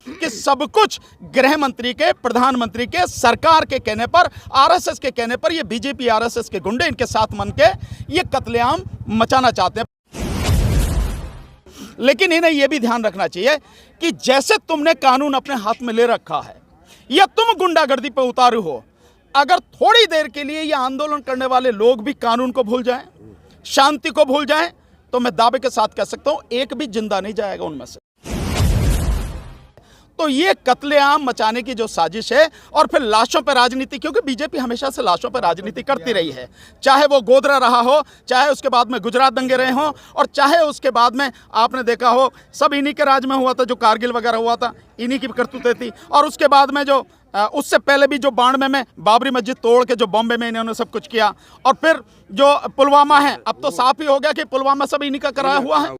कि सब कुछ गृह मंत्री के, प्रधानमंत्री के, सरकार के कहने पर, आरएसएस के कहने पर ये बीजेपी आरएसएस के गुंडे इनके साथ मन के ये कत्लेआम मचाना चाहते हैं। लेकिन इन्हें यह भी ध्यान रखना चाहिए कि जैसे तुमने कानून अपने हाथ में ले रखा है या तुम गुंडागर्दी पर उतारू हो, अगर थोड़ी देर के लिए ये आंदोलन करने वाले लोग भी कानून को भूल जाएं, शांति को भूल जाएं, तो मैं दावे के साथ कह सकता हूं एक भी जिंदा नहीं जाएगा उनमें से। तो ये कत्लेआम मचाने की जो साजिश है और फिर लाशों पर राजनीति, क्योंकि बीजेपी हमेशा से लाशों पर राजनीति करती रही है, चाहे वो गोधरा रहा हो, चाहे उसके बाद में गुजरात दंगे रहे हों, और चाहे उसके बाद में आपने देखा हो सब इन्हीं के राज में हुआ था, जो कारगिल वगैरह हुआ था इन्हीं की करतूतें थी। और उसके बाद में जो उससे पहले भी जो 92 में बाबरी मस्जिद तोड़ के जो बॉम्बे में इन्होंने सब कुछ किया, और फिर जो पुलवामा है, अब तो साफ ही हो गया कि पुलवामा सब इन्हीं का कराया हुआ है।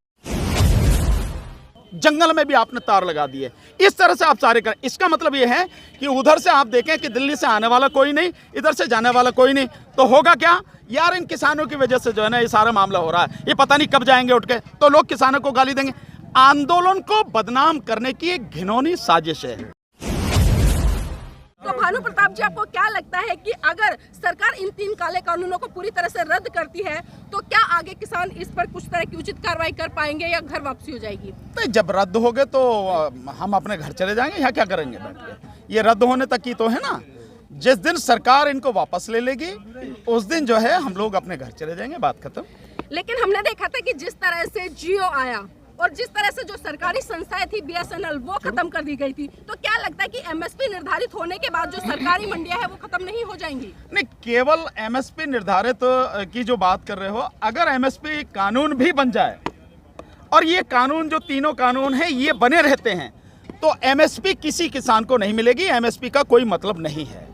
जंगल में भी आपने तार लगा दिए, इस तरह से आप सारे करें। इसका मतलब यह है कि उधर से आप देखें कि दिल्ली से आने वाला कोई नहीं, इधर से जाने वाला कोई नहीं, तो होगा क्या यार, इन किसानों की वजह से जो है ना ये सारा मामला हो रहा है। ये पता नहीं कब जाएंगे उठ के, तो लोग किसानों को गाली देंगे। आंदोलन को बदनाम करने की एक घिनौनी साजिश है। तो भानु प्रताप जी, आपको क्या लगता है कि अगर सरकार इन 3 काले कानूनों को पूरी तरह से रद्द करती है तो क्या आगे किसान इस पर कुछ तरह की उचित कार्रवाई कर पाएंगे या घर वापसी हो जाएगी? नहीं, जब रद्द हो गए तो हम अपने घर चले जाएंगे, यहाँ क्या करेंगे बैठ के? ये रद्द होने तक की तो है ना। जिस दिन सरकार इनको वापस ले लेगी उस दिन जो है हम लोग अपने घर चले जाएंगे, बात खत्म। लेकिन हमने देखा था कि जिस तरह से जियो आया और जिस तरह से जो सरकारी संस्थाएं थी BSNL वो खत्म कर दी गई थी, तो क्या लगता है कि MSP निर्धारित होने के बाद जो सरकारी मंडियां है वो खत्म नहीं हो जाएंगी? नहीं, केवल MSP निर्धारित की जो बात कर रहे हो, अगर MSP कानून भी बन जाए और ये कानून जो तीनों कानून है ये बने रहते हैं, तो MSP किसी किसान को नहीं मिलेगी। MSP का कोई मतलब नहीं है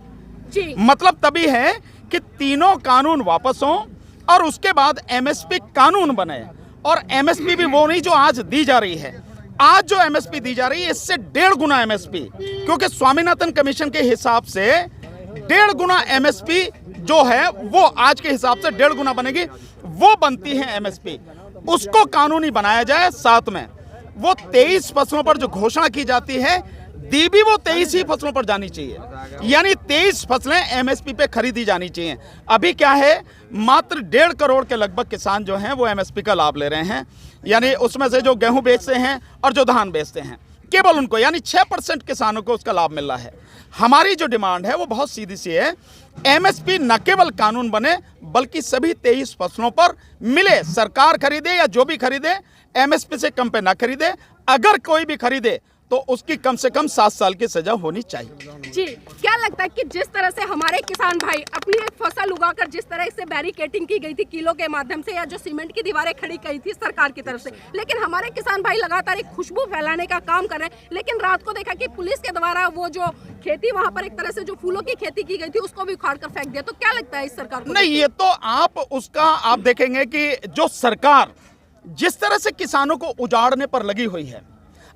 जी। मतलब तभी है कि तीनों कानून वापस हों और उसके बाद MSP कानून बने। और MSP भी वो नहीं जो आज दी जा रही है। आज जो MSP दी जा रही है इससे 1.5 गुना MSP, क्योंकि स्वामीनाथन कमीशन के हिसाब से 1.5 गुना MSP जो है वो आज के हिसाब से 1.5 गुना बनेगी, वो बनती है MSP। उसको कानूनी बनाया जाए। साथ में वो 23 फसलों पर जो घोषणा की जाती है, दी भी वो 23 ही फसलों पर जानी चाहिए, यानी 23 फसलें MSP पे खरीदी जानी चाहिए। अभी क्या है, मात्र 1.5 करोड़ के लगभग किसान जो हैं वो MSP का लाभ ले रहे हैं, यानी उसमें से जो गेहूं बेचते हैं और जो धान बेचते हैं केवल उनको, यानी 6% किसानों को उसका लाभ मिल रहा है। हमारी जो डिमांड है वो बहुत सीधी सी है, MSP न केवल कानून बने बल्कि सभी 23 फसलों पर मिले। सरकार खरीदे या जो भी खरीदे, MSP से कम पे ना खरीदे। अगर कोई भी खरीदे तो उसकी कम से कम 7 साल की सजा होनी चाहिए। जी, क्या लगता है कि जिस तरह से हमारे किसान भाई अपनी एक फसल उगाकर जिस तरह से बैरिकेटिंग की गई थी किलो के माध्यम से, या जो सीमेंट की दीवारें खड़ी की थी सरकार की तरफ से, लेकिन हमारे किसान भाई लगातार एक खुशबू फैलाने का काम कर रहे हैं। लेकिन रात को देखा कि पुलिस के द्वारा वो जो खेती वहाँ पर एक तरह से जो फूलों की खेती की गई थी उसको भी उखाड़ कर फेंक दिया। तो क्या लगता है इस सरकार को? नहीं, ये तो आप देखेंगे कि जो सरकार जिस तरह से किसानों को उजाड़ने पर लगी हुई है,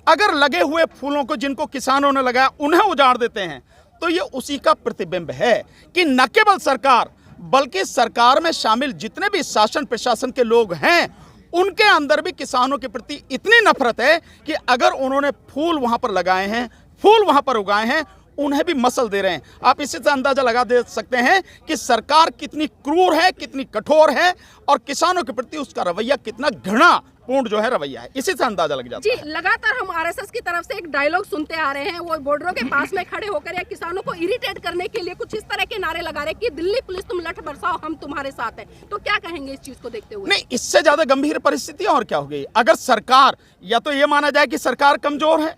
अगर लगे हुए फूलों को जिनको किसानों ने लगाया उन्हें उजाड़ देते हैं, तो ये उसी का प्रतिबिंब है कि न केवल सरकार बल्कि सरकार में शामिल जितने भी शासन प्रशासन के लोग हैं उनके अंदर भी किसानों के प्रति इतनी नफरत है कि अगर उन्होंने फूल वहां पर लगाए हैं, फूल वहां पर उगाए हैं, उन्हें भी मसल दे रहे हैं। आप इसी से अंदाजा लगा दे सकते हैं कि सरकार कितनी क्रूर है, कितनी कठोर है, और किसानों के प्रति उसका रवैया कितना घृणापूर्ण जो है रवैया है। इसी से अंदाजा लग जाता है। जी, लगातार हम RSS की तरफ से एक डायलॉग सुनते आ रहे हैं, वो बॉर्डरों के पास में खड़े होकर या किसानों को इरिटेट करने के लिए कुछ इस तरह के नारे लगा रहे कि दिल्ली पुलिस तुम लठ बरसाओ, हम तुम्हारे साथ हैं। तो क्या कहेंगे इस चीज को देखते हुए? नहीं, इससे ज्यादा गंभीर परिस्थिति और क्या हो गई। अगर सरकार, या तो ये माना जाए कि सरकार कमजोर है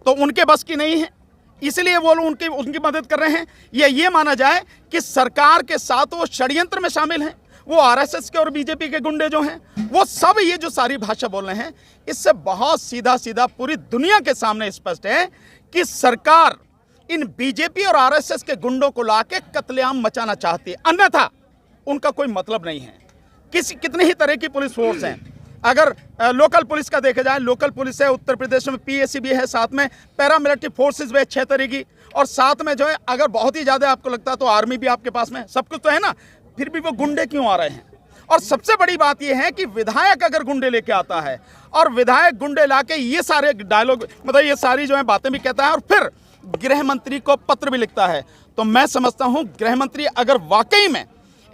तो उनके बस की नहीं है इसलिए वो लोग उनकी मदद कर रहे हैं, या ये माना जाए कि सरकार के साथ वो षड्यंत्र में शामिल हैं, वो RSS के और BJP के गुंडे जो हैं वो सब ये जो सारी भाषा बोल रहे हैं, इससे बहुत सीधा सीधा पूरी दुनिया के सामने स्पष्ट है कि सरकार इन BJP और RSS के गुंडों को लाके कत्लेआम मचाना चाहती है, अन्यथा उनका कोई मतलब नहीं है। कितने ही तरह की पुलिस फोर्स हैं। अगर लोकल पुलिस का देखा जाए, लोकल पुलिस है उत्तर प्रदेश में, PAC भी है, साथ में पैरामिलिट्री फोर्सेस भी है 6 तरह की, और साथ में जो है अगर बहुत ही ज़्यादा आपको लगता है तो आर्मी भी आपके पास में, सब कुछ तो है ना, फिर भी वो गुंडे क्यों आ रहे हैं? और सबसे बड़ी बात यह है कि विधायक अगर गुंडे लेके आता है और विधायक गुंडे लाके ये सारे डायलॉग, मतलब ये सारी जो है बातें भी कहता है और फिर गृह मंत्री को पत्र भी लिखता है, तो मैं समझता हूं गृह मंत्री अगर वाकई में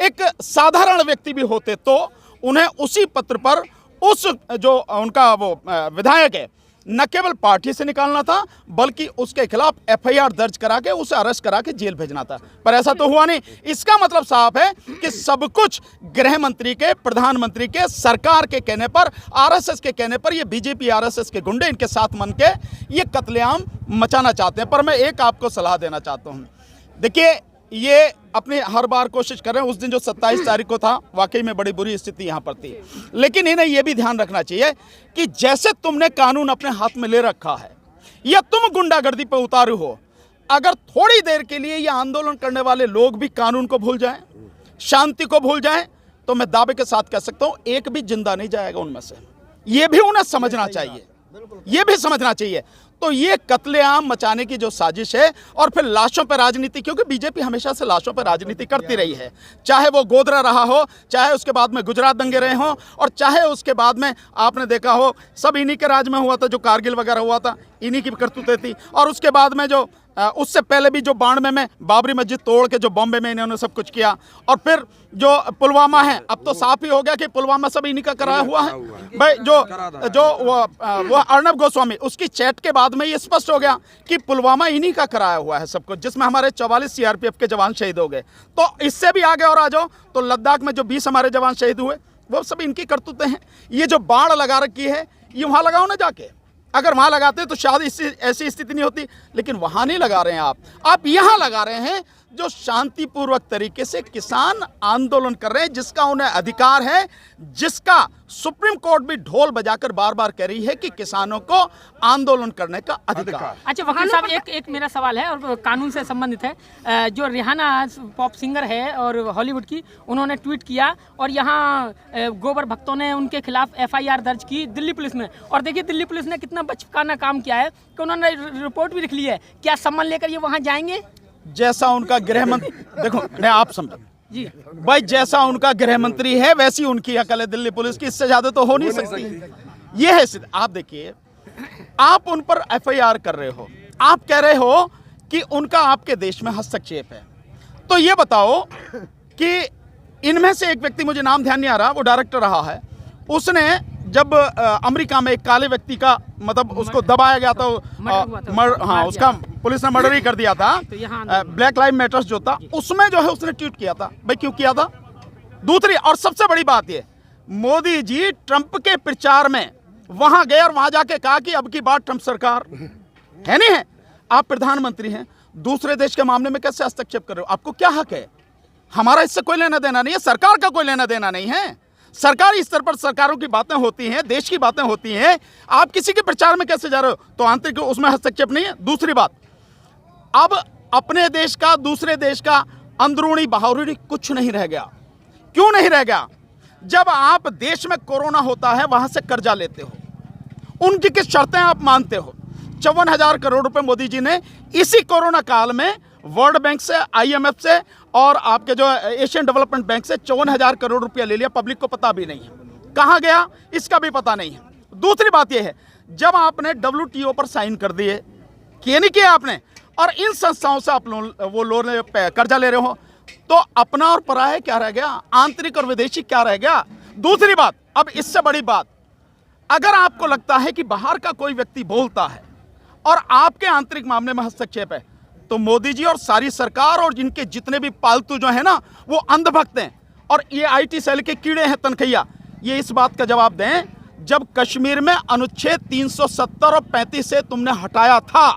एक साधारण व्यक्ति भी होते तो उन्हें उसी पत्र पर उस जो उनका वो विधायक है न केवल पार्टी से निकालना था बल्कि उसके खिलाफ एफआईआर दर्ज करा के उसे अरेस्ट करा के जेल भेजना था, पर ऐसा तो हुआ नहीं। इसका मतलब साफ है कि सब कुछ गृह मंत्री के, प्रधानमंत्री के, सरकार के कहने पर, आरएसएस के कहने पर ये बीजेपी आरएसएस के गुंडे इनके साथ मन के ये कत्लेआम मचाना चाहते हैं। पर मैं एक आपको सलाह देना चाहता हूँ, देखिए ये अपनी हर बार कोशिश कर रहे हैं। उस दिन जो 27 तारीख को था वाकई में बड़ी बुरी स्थिति यहाँ पर थी, लेकिन इन्हें यह भी ध्यान रखना चाहिए कि जैसे तुमने कानून अपने हाथ में ले रखा है या तुम गुंडागर्दी पर उतारू हो, अगर थोड़ी देर के लिए ये आंदोलन करने वाले लोग भी कानून को भूल जाएं, शांति को भूल जाएं, तो मैं दावे के साथ कह सकता हूं एक भी जिंदा नहीं जाएगा उनमें से। ये भी उन्हें समझना चाहिए, ये भी समझना चाहिए। तो ये कत्लेआम मचाने की जो साजिश है और फिर लाशों पर राजनीति, क्योंकि बीजेपी हमेशा से लाशों पर राजनीति करती रही है, चाहे वो गोधरा रहा हो, चाहे उसके बाद में गुजरात दंगे रहे हों, और चाहे उसके बाद में आपने देखा हो सब इन्हीं के राज में हुआ था, जो कारगिल वगैरह हुआ था इन्हीं की करतूतें थी। और उसके बाद में जो उससे पहले भी जो 92 में बाबरी मस्जिद तोड़ के जो बॉम्बे में इन्होंने सब कुछ किया, और फिर जो पुलवामा है, अब तो साफ ही हो गया कि पुलवामा सब इन्हीं का कराया हुआ है भाई। जो वो अर्नब गोस्वामी, उसकी चैट के बाद में ये स्पष्ट हो गया कि पुलवामा इन्हीं का कराया हुआ है सब कुछ, जिसमें हमारे 44 सीआरपीएफ के जवान शहीद हो गए। तो इससे भी आगे और आ जाओ तो लद्दाख में जो 20 हमारे जवान शहीद हुए वो सब इनकी करतूतें हैं। ये जो बाढ़ लगा रखी है ये वहाँ लगाओ ना जाके, अगर वहां लगाते तो शायद ऐसी स्थिति नहीं होती, लेकिन वहां नहीं लगा रहे हैं आप यहां लगा रहे हैं जो शांतिपूर्वक तरीके से किसान आंदोलन कर रहे हैं, जिसका उन्हें अधिकार है, जिसका सुप्रीम कोर्ट भी ढोल बजाकर बार बार कह रही है कि किसानों को आंदोलन करने का अधिकार। अच्छा वकील साहब, एक मेरा सवाल है और कानून से संबंधित है। जो रिहाना पॉप सिंगर है और हॉलीवुड की, उन्होंने ट्वीट किया और यहाँ गोबर भक्तों ने उनके खिलाफ एफआईआर दर्ज की दिल्ली पुलिस में। और देखिए दिल्ली पुलिस ने कितना बचकाना काम किया है कि उन्होंने रिपोर्ट भी लिख ली है। क्या सम्मान लेकर ये वहाँ जाएंगे? जैसा उनका गृह मंत्री, देखो नहीं आप समझो जी भाई, जैसा उनका गृह मंत्री है वैसी उनकी अकल है दिल्ली पुलिस की, इससे ज्यादा तो हो नहीं सकती। ये है सिद्ध। आप देखिए, आप उन पर एफआईआर कर रहे हो, आप कह रहे हो कि उनका आपके देश में हस्तक्षेप है, तो ये बताओ कि इनमें से एक व्यक्ति, मुझे नाम ध्यान नहीं आ रहा, वो डायरेक्टर रहा है, उसने जब अमेरिका में एक काले व्यक्ति का मतलब उसको दबाया गया था, हाँ उसका पुलिस ने मर्डर ही कर दिया था, ब्लैक लाइव मैटर्स जो था, उसमें जो है उसने ट्वीट किया था। भाई क्यों किया था? दूसरी और सबसे बड़ी बात ये, मोदी जी ट्रंप के प्रचार में वहां गए और वहां जाके कहा कि अब की बार ट्रंप सरकार है नहीं है, आप प्रधानमंत्री हैं, दूसरे देश के मामले में कैसे हस्तक्षेप कर रहे हो? आपको क्या हक है? हमारा इससे कोई लेना देना नहीं है, सरकार का कोई लेना देना नहीं है। सरकारी स्तर पर सरकारों की बातें होती हैं, देश की बातें होती हैं, आप किसी के प्रचार में कैसे जा रहे हो? तो आंतरिक उसमें हस्तक्षेप नहीं है। दूसरी बात, अब अपने देश का दूसरे देश का अंदरूनी बाहरी कुछ नहीं रह गया। क्यों नहीं रह गया? जब आप देश में कोरोना होता है वहां से कर्जा लेते हो, उनकी किस शर्तें आप मानते हो? 54,000 करोड़ रुपए मोदी जी ने इसी कोरोना काल में वर्ल्ड बैंक से, आईएमएफ से और आपके जो एशियन डेवलपमेंट बैंक से 54,000 करोड़ रुपया ले लिया। पब्लिक को पता भी नहीं है कहाँ गया, इसका भी पता नहीं है। दूसरी बात यह है, जब आपने WTO पर साइन कर दिए, किए नहीं किया आपने, और इन संस्थाओं से आप वो लोन कर्जा ले रहे हो, तो अपना और पराया क्या रह गया? आंतरिक और विदेशी क्या रह गया? दूसरी बात, अब इससे बड़ी बात, अगर आपको लगता है कि बाहर का कोई व्यक्ति बोलता है और आपके आंतरिक मामले में हस्तक्षेप है, तो मोदी जी और सारी सरकार और जिनके जितने भी पालतू जो है ना वो अंधभक्त हैं और ये IT सेल के कीड़े हैं तनखैया, ये इस बात का जवाब दें, जब कश्मीर में अनुच्छेद 370 और 35 से तुमने हटाया था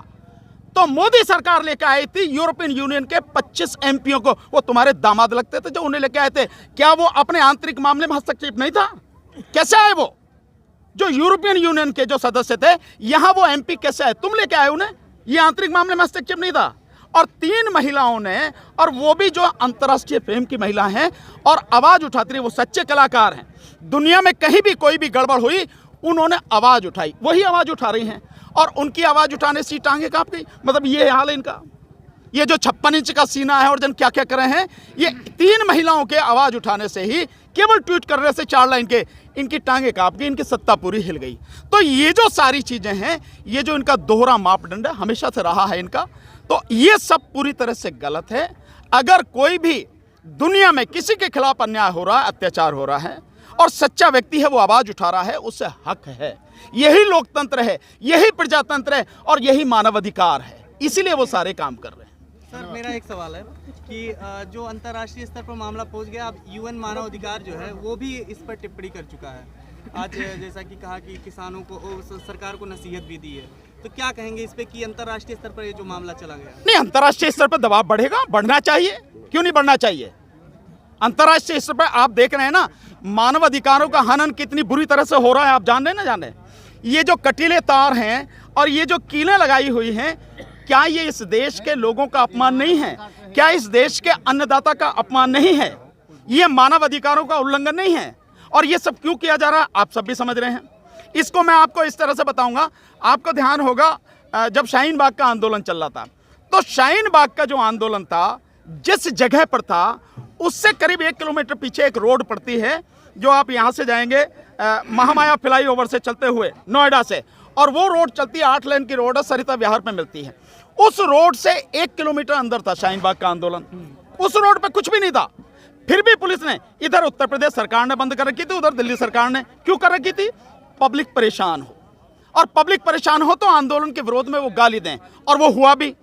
तो मोदी सरकार लेकर आई थी यूरोपियन यूनियन के 25 MPओं को, वो तुम्हारे दामाद लगते थे जो उन्हें लेकर आए थे। क्या वो अपने आंतरिक मामले में हस्तक्षेप नहीं था? कैसे आए वो? जो यूरोपियन यूनियन के जो सदस्य थे यहां वो MP कैसे आए? तुम लेके आए उन्हें? ये आंतरिक मामले में हस्तक्षेप नहीं था। और 3 महिलाओं ने, और वो भी जो अंतर्राष्ट्रीय फेम की महिला हैं और आवाज उठाती रही, वो सच्चे कलाकार हैं, दुनिया में कहीं भी कोई भी गड़बड़ हुई उन्होंने आवाज उठाई, वही आवाज उठा रही हैं, और उनकी आवाज उठाने से टांगे कांप गई। मतलब ये हाल है इनका, ये जो 56 इंच का सीना है और जन क्या क्या कर रहे हैं, ये 3 महिलाओं के आवाज उठाने से ही, केवल ट्वीट करने से 4 लाइन के इनकी टांगे कांप गई, इनकी सत्ता पूरी हिल गई। तो ये जो सारी चीजें हैं, ये जो इनका दोहरा मापदंड है हमेशा से रहा है इनका, तो ये सब पूरी तरह से गलत है। अगर कोई भी दुनिया में किसी के खिलाफ अन्याय हो रहा है, अत्याचार हो रहा है और सच्चा व्यक्ति है वो आवाज उठा रहा है, उससे हक है। यही लोकतंत्र है, यही प्रजातंत्र है और यही मानवाधिकार है, इसीलिए वो सारे काम कर रहे हैं। सर मेरा एक सवाल है कि जो अंतर्राष्ट्रीय स्तर पर मामला पहुंच गया, अब यूएन मानव अधिकार जो है वो भी इस पर टिप्पणी कर चुका है आज, जैसा कि कहा कि किसानों को, सरकार को नसीहत भी दी है, तो क्या कहेंगे इस पे कि अंतर्राष्ट्रीय स्तर पर ये जो मामला चला गया? नहीं, अंतर्राष्ट्रीय स्तर पर दबाव बढ़ेगा, बढ़ना चाहिए, क्यों नहीं बढ़ना चाहिए। अंतर्राष्ट्रीय स्तर पर आप देख रहे हैं ना, मानव अधिकारों का हनन कितनी बुरी तरह से हो रहा है, आप जान रहे ना जाने। ये जो कटीले तार हैं और ये जो कीलें लगाई हुई हैं, क्या ये इस देश के लोगों का अपमान नहीं है? क्या इस देश के अन्नदाता का अपमान नहीं है? ये मानव अधिकारों का उल्लंघन नहीं है? और ये सब क्यों किया जा रहा है आप सब भी समझ रहे हैं। इसको मैं आपको इस तरह से बताऊंगा, आपको ध्यान होगा जब शाहीन बाग का आंदोलन चल रहा था, तो शाहीन बाग का जो आंदोलन था, जिस जगह पर था उससे करीब 1 किलोमीटर पीछे एक रोड पड़ती है, जो आप यहाँ से जाएंगे महामाया फ्लाईओवर से चलते हुए नोएडा से, और वो रोड चलती है 8 लेन की रोड है, सरिता विहार पे मिलती है। उस रोड से 1 किलोमीटर अंदर था शाहीन बाग का आंदोलन। उस रोड पे कुछ भी नहीं था, फिर भी पुलिस ने, इधर उत्तर प्रदेश सरकार ने बंद कर रखी थी, उधर दिल्ली सरकार ने क्यों कर रखी थी? पब्लिक परेशान हो, और पब्लिक परेशान हो तो आंदोलन के विरोध में वो गाली दें, और वो हुआ भी।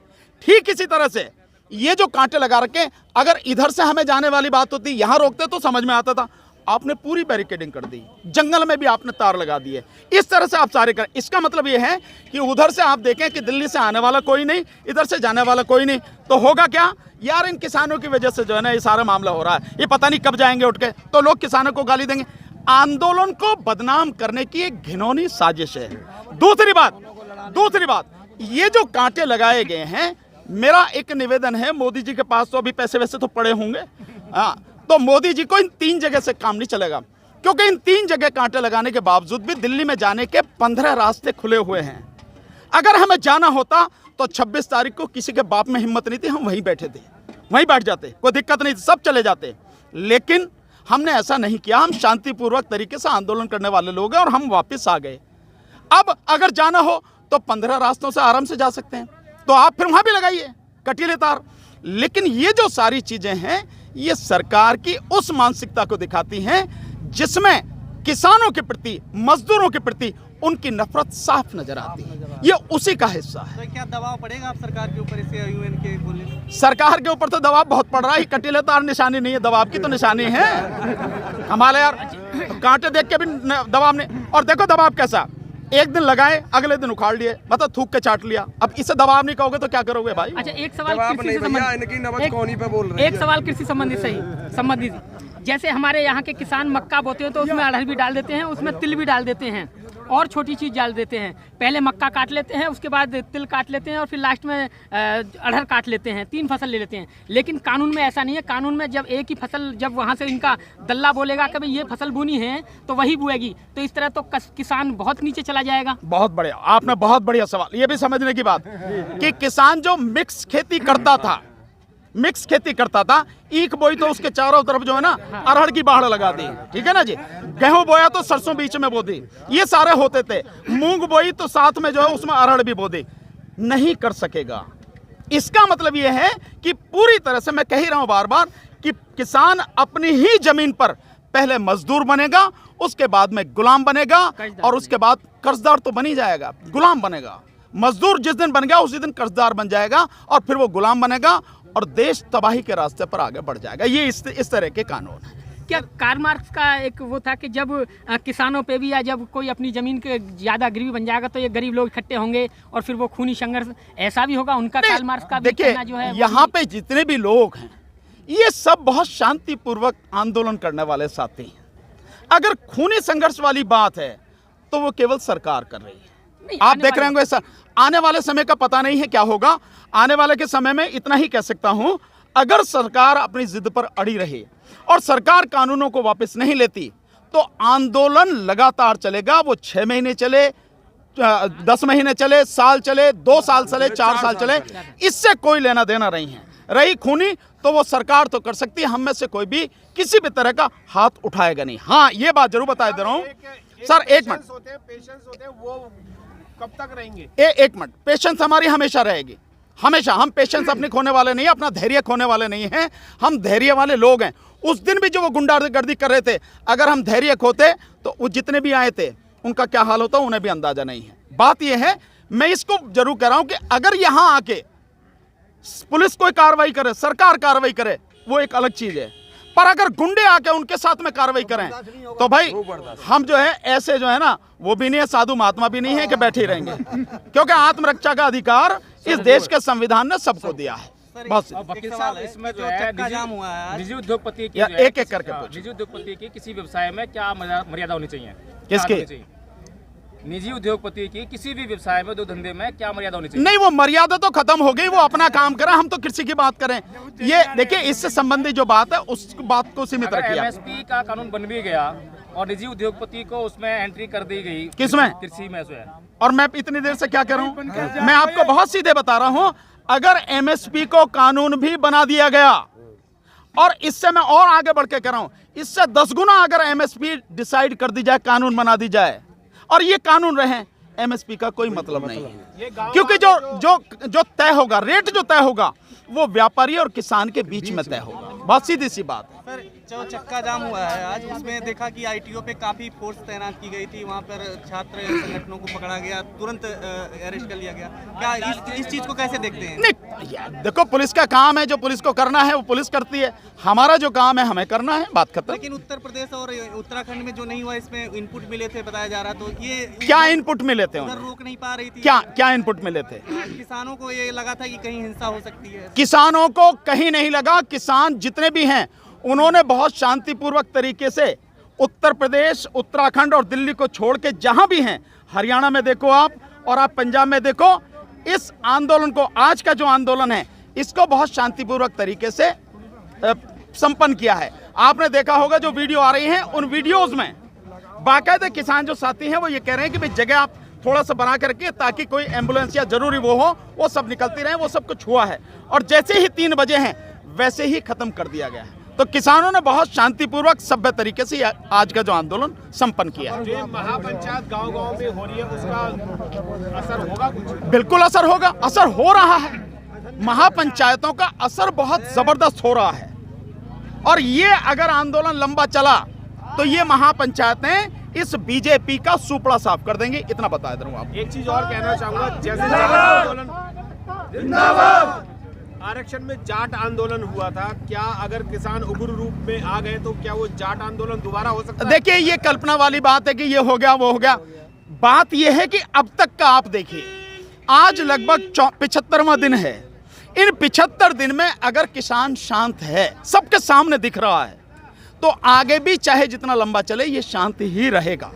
ठीक इसी तरह से ये जो कांटे लगा रखे, अगर इधर से हमें जाने वाली बात होती, यहां रोकते तो समझ में आता था, आपने पूरी बैरिकेडिंग कर दी, जंगल में भी आपने तार लगा दिए, इस तरह से आप सारे कर। इसका मतलब ये है कि उधर से आप देखें कि दिल्ली से आने वाला कोई नहीं, इधर से जाने वाला कोई नहीं, तो होगा क्या यार, इन किसानों की वजह से जो है ना ये सारा मामला हो रहा है, ये पता नहीं कब जाएंगे उठ के, तो लोग किसानों को गाली देंगे। आंदोलन को बदनाम करने की एक घिनौनी साजिश है। दूसरी बात, ये जो कांटे लगाए गए हैं, मेरा एक निवेदन है, मोदी जी के पास तो अभी पैसे वैसे तो पड़े होंगे, हाँ, तो मोदी जी को इन 3 जगह से काम नहीं चलेगा, क्योंकि इन 3 जगह कांटे लगाने के बावजूद भी दिल्ली में जाने के 15 रास्ते खुले हुए हैं। अगर हमें जाना होता तो 26 तारीख को किसी के बाप में हिम्मत नहीं थी, हम वहीं बैठे थे, वहीं बैठ जाते, कोई दिक्कत नहीं थी, सब चले जाते। लेकिन हमने ऐसा नहीं किया, हम शांतिपूर्वक तरीके से आंदोलन करने वाले लोग हैं और हम वापस आ गए। अब अगर जाना हो तो 15 रास्तों से आराम से जा सकते हैं, तो आप फिर वहां भी लगाइए कटीले तार। लेकिन ये जो सारी चीजें हैं, ये सरकार की उस मानसिकता को दिखाती हैं जिसमें किसानों के प्रति, मजदूरों के प्रति उनकी नफरत साफ नजर आती है। ये उसी का हिस्सा है। तो क्या दबाव पड़ेगा आप सरकार के ऊपर, इससे यूएन के बोलने से? सरकार के ऊपर तो दबाव बहुत पड़ रहा है, कटीले तार निशानी नहीं है, दबाव की तो निशानी है। हमारे यार तो कांटे देख के भी दबाव नहीं, और देखो दबाव कैसा, एक दिन लगाए अगले दिन उखाड़ लिए, मतलब थूक के चाट लिया। अब इसे दबाव नहीं कहोगे तो क्या करोगे भाई? अच्छा, एक सवाल कृषि से संबंधित, एक सवाल कृषि संबंधित संबंधित, जैसे हमारे यहाँ के किसान मक्का बोते हैं तो उसमें अड़हर भी डाल देते हैं, उसमें तिल भी डाल देते हैं, और छोटी चीज़ डाल देते हैं। पहले मक्का काट लेते हैं, उसके बाद तिल काट लेते हैं, और फिर लास्ट में अड़हर काट लेते हैं, 3 फसल ले लेते हैं। लेकिन कानून में ऐसा नहीं है। कानून में जब एक ही फसल, जब वहाँ से इनका दल्ला बोलेगा कि भाई ये फसल बुनी है तो वही बुएगी, तो इस तरह तो किसान बहुत नीचे चला जाएगा। बहुत बढ़िया, आपने बहुत बढ़िया सवाल। ये भी समझने की बात कि किसान जो मिक्स खेती करता था, ईख बोई तो उसके चारों तरफ जो है ना अरहर की बाढ़ लगा दी, ठीक है ना जी। गेहूं बोया तो सरसों बीच में बो दी, ये सारे होते थे। मूंग बोई तो साथ में जो है उसमें अरहर भी बो दी। नहीं कर सकेगा। इसका मतलब ये है कि पूरी तरह से, मैं कह ही रहा हूं बार बार, कि किसान अपनी ही जमीन पर पहले मजदूर बनेगा, उसके बाद में गुलाम बनेगा, और उसके बाद कर्जदार तो बन ही जाएगा, गुलाम बनेगा। मजदूर जिस दिन बन गया उसी दिन कर्जदार बन जाएगा, और फिर वो गुलाम बनेगा और देश तबाही के रास्ते पर आगे बढ़ जाएगा। ये इस तरह के कानून है। क्या कार्ल मार्क्स का एक वो था कि जब किसानों पे भी, या जब कोई अपनी ज़मीन के ज़्यादा गरीबी बन जाएगा तो ये गरीब लोग इकट्ठे होंगे और फिर वो खूनी संघर्ष ऐसा भी होगा? उनका कार्ल मार्क्स का भी कहना जो है, यहाँ पे जितने भी लोग हैं ये सब बहुत शांतिपूर्वक आंदोलन करने वाले साथी हैं। अगर खूनी संघर्ष वाली बात है तो वो केवल सरकार कर रही है। आप देख रहे होंगे, आने वाले समय का पता नहीं है क्या होगा। आने वाले के समय में इतना ही कह सकता हूं, अगर सरकार अपनी जिद पर अड़ी रही और सरकार कानूनों को वापस नहीं लेती तो आंदोलन लगातार चलेगा। वो 6 महीने चले, 10 महीने चले, साल चले, 2 साल चले, 4 साल चले, इससे कोई लेना देना नहीं है। रही खूनी तो वो सरकार तो कर सकती है, हम में से कोई भी किसी भी तरह का हाथ उठाएगा नहीं। हाँ, ये बात जरूर बता दे रहा हूँ सर, एक मिनट, पेशेंस होते हैं वो कब तक रहेंगे? एक मिनट, पेशेंस हमारी हमेशा रहेगी, हमेशा। हम पेशेंस अपने खोने वाले नहीं है, अपना धैर्य खोने वाले नहीं हैं, हम धैर्य वाले लोग हैं। उस दिन भी जो वो गुंडागर्दी कर रहे थे, अगर हम धैर्य खोते तो वो जितने भी आए थे उनका क्या हाल होता उन्हें भी अंदाजा नहीं है। बात यह है, मैं इसको जरूर कह रहा हूं कि अगर यहां आके पुलिस कोई कार्रवाई करे, सरकार कार्रवाई करे, वो एक अलग चीज है, पर अगर गुंडे आके उनके साथ में कार्रवाई करें तो भाई हम जो है ऐसे जो है ना, वो भी नहीं है, साधु महात्मा भी नहीं है कि बैठे ही रहेंगे, क्योंकि आत्मरक्षा का अधिकार इस देश के संविधान ने सबको दिया है। बस वकील साहब, इसमें जो चक्का जाम हुआ है आज, निजी उद्योगपति की या जो है, एक-एक करके पूछो। निजी उद्योगपति की किसी व्यवसाय में क्या मर्यादा होनी चाहिए? किसकी? क्या होनी चाहिए? निजी उद्योगपति की किसी भी व्यवसाय में, उद्योग धंधे में क्या मर्यादा होनी चाहिए? नहीं, वो मर्यादा तो खत्म हो गई, वो अपना काम करें, हम तो कृषि की बात करें। ये देखिए, इससे संबंधित जो बात है उस बात को सीमित अगर रखिए। एमएसपी का कानून बन भी गया और निजी उद्योगपति को उसमें एंट्री कर दी गई, किसमें? कृषि में जो है, और मैं इतनी देर से क्या कर रहा हूं, मैं आपको बहुत सीधे बता रहा हूं, अगर एमएसपी को कानून भी बना दिया गया, और इससे मैं और आगे बढ़ के कह रहा हूं, इससे 10 गुना अगर एमएसपी डिसाइड कर दी जाए, कानून बना दी जाए, और ये कानून रहे, एमएसपी का कोई मतलब नहीं है, क्योंकि जो तय होगा, रेट जो तय होगा, वो व्यापारी और किसान के बीच में तय होगा। बहुत सीधी सी बात है। सर, जो चक्का जाम हुआ है आज, उसमें देखा कि आईटीओ पे काफी फोर्स तैनात की गई थी, वहाँ पर छात्र संगठनों को पकड़ा गया, तुरंत अरेस्ट कर लिया गया। क्या इस चीज को कैसे देखते हैं? नहीं यार, देखो, पुलिस का काम है, जो पुलिस को करना है वो पुलिस करती है, हमारा जो काम है हमें करना है, बात खत्म। लेकिन उत्तर प्रदेश और उत्तराखंड में जो नहीं हुआ, इसमें इनपुट मिले थे बताया जा रहा, तो ये क्या इनपुट मिले थे उधर उन्हें? रोक नहीं पा रही थी। क्या इनपुट मिले थे? किसानों को ये लगा था कि कहीं हिंसा हो सकती है। किसानों को कहीं नहीं लगा। किसान जितने भी हैं उन्होंने बहुत शांतिपूर्वक तरीके से उत्तर प्रदेश, उत्तराखंड और दिल्ली को छोड़ के जहां भी हैं, हरियाणा में देखो आप, और आप पंजाब में देखो, इस आंदोलन को, आज का जो आंदोलन है, इसको बहुत शांतिपूर्वक तरीके से संपन्न किया है। आपने देखा होगा जो वीडियो आ रही हैं, उन वीडियोज में बाकायदे किसान जो साथी हैं वो ये कह रहे हैं कि भाई जगह आप थोड़ा सा बना के रखिए ताकि कोई एम्बुलेंस या जरूरी वो हो, वो सब निकलती रहे, वो सब कुछ हुआ है। और जैसे ही 3 बजे हैं वैसे ही खत्म कर दिया गया है। तो किसानों ने बहुत शांतिपूर्वक सभ्य तरीके से आज का जो आंदोलन संपन्न किया है। जो महापंचायत गांव-गांव में हो रही है, उसका असर होगा कुछ? बिल्कुल असर होगा, असर हो रहा है। महापंचायतों का असर बहुत जबरदस्त हो रहा है, और ये अगर आंदोलन लंबा चला तो ये महापंचायतें इस बीजेपी का सुपड़ा साफ कर देंगे, इतना बता दे रहा हूं आपको। एक चीज और कहना चाहूंगा, जैसे आरक्षण में जाट आंदोलन हुआ था, क्या अगर किसान उग्र रूप में आ गए तो क्या वो जाट आंदोलन दोबारा हो सकता है? देखिए, ये कल्पना वाली बात है कि ये हो गया वो हो गया। बात ये है कि अब तक का आप देखिए, आज लगभग 75वां दिन है। इन 75 दिन में अगर किसान शांत है, सबके सामने दिख रहा है, तो आगे भी चाहे जितना लंबा चले ये शांत ही रहेगा।